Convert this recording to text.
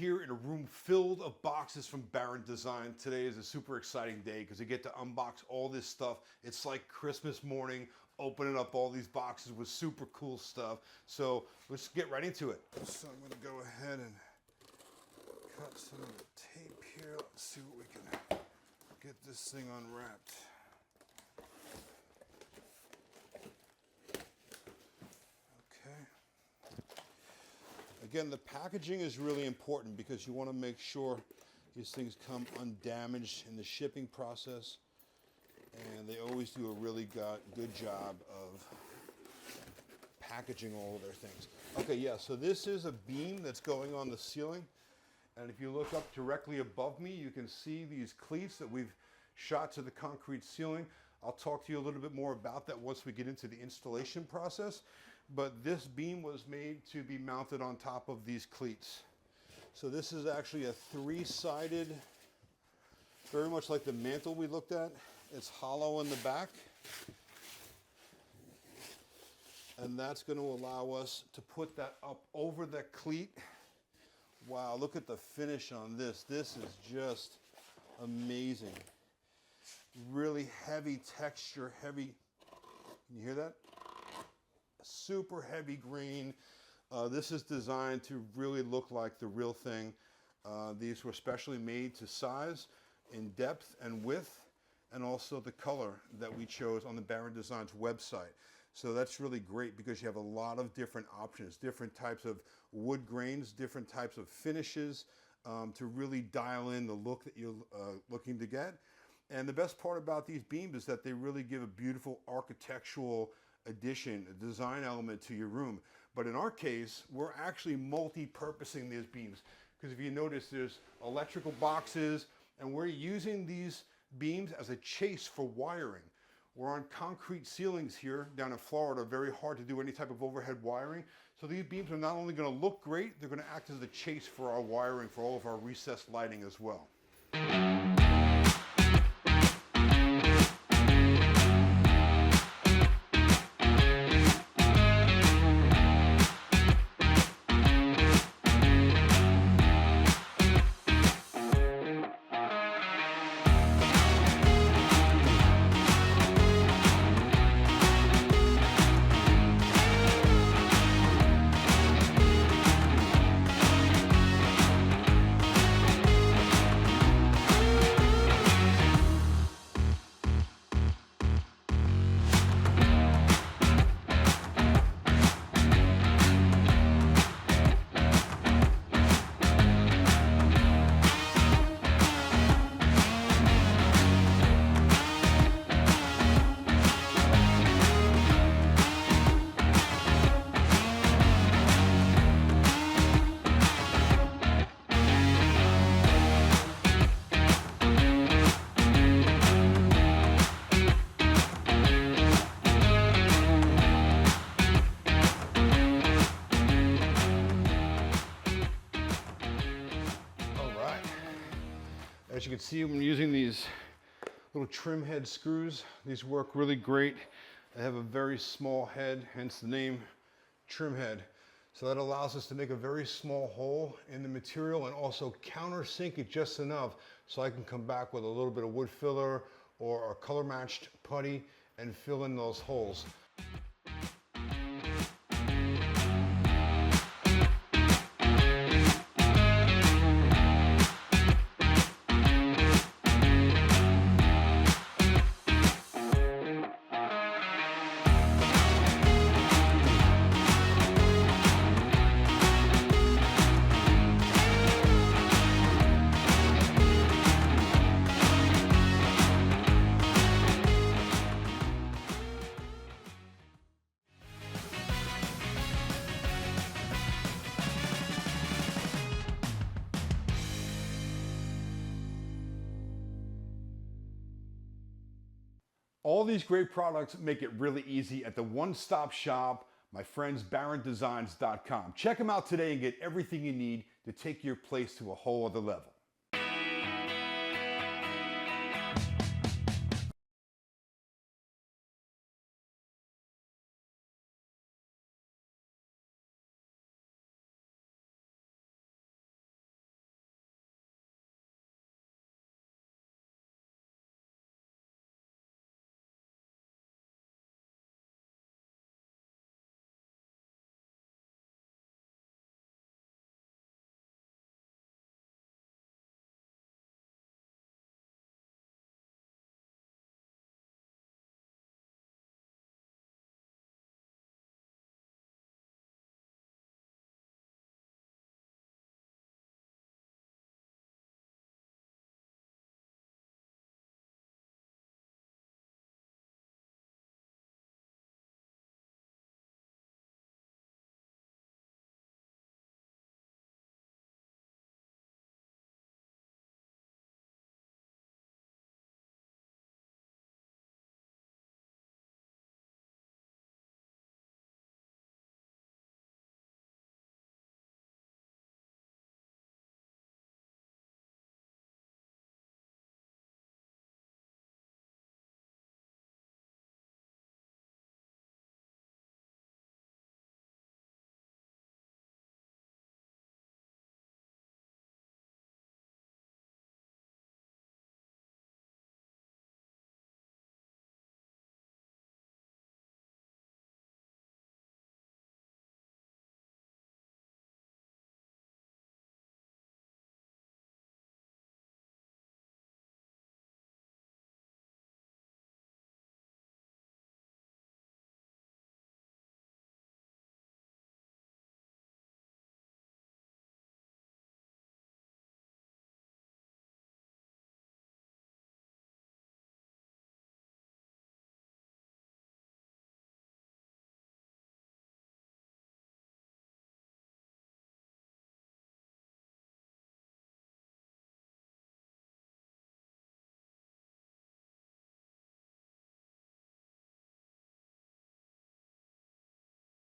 here in a room filled of boxes from Barron Designs. Today is a super exciting day because we get to unbox all this stuff. It's like Christmas morning, opening up all these boxes with super cool stuff. So let's get right into it. So I'm going to go ahead and cut some of the tape here. Let's see what we can get this thing unwrapped. Again, the packaging is really important because you want to make sure these things come undamaged in the shipping process, and they always do a really good job of packaging all of their things. Okay, yeah, so this is a beam that's going on the ceiling, and if you look up directly above me, you can see these cleats that we've shot to the concrete ceiling. I'll talk to you a little bit more about that once we get into the installation process. But this beam was made to be mounted on top of these cleats. So this is actually a three-sided, very much like the mantle we looked at. It's hollow in the back. And that's going to allow us to put that up over that cleat. Wow, look at the finish on this. This is just amazing. Really heavy texture, heavy. Can you hear that? Super heavy grain. This is designed to really look like the real thing. These were specially made to size in depth and width, and also the color that we chose on the Barron Designs website. So that's really great because you have a lot of different options, different types of wood grains, different types of finishes to really dial in the look that you're looking to get. And the best part about these beams is that they really give a beautiful architectural addition, a design element to your room. But in our case, we're actually multi-purposing these beams, because if you notice, there's electrical boxes, and we're using these beams as a chase for wiring. We're on concrete ceilings here down in Florida, very hard to do any type of overhead wiring. So these beams are not only going to look great, they're going to act as a chase for our wiring for all of our recessed lighting as well. As you can see, I'm using these little trim head screws. These work really great. They have a very small head, hence the name trim head. So that allows us to make a very small hole in the material and also countersink it just enough so I can come back with a little bit of wood filler or a color matched putty and fill in those holes. All these great products make it really easy at the one-stop shop, my friends, barrondesigns.com. Check them out today and get everything you need to take your place to a whole other level.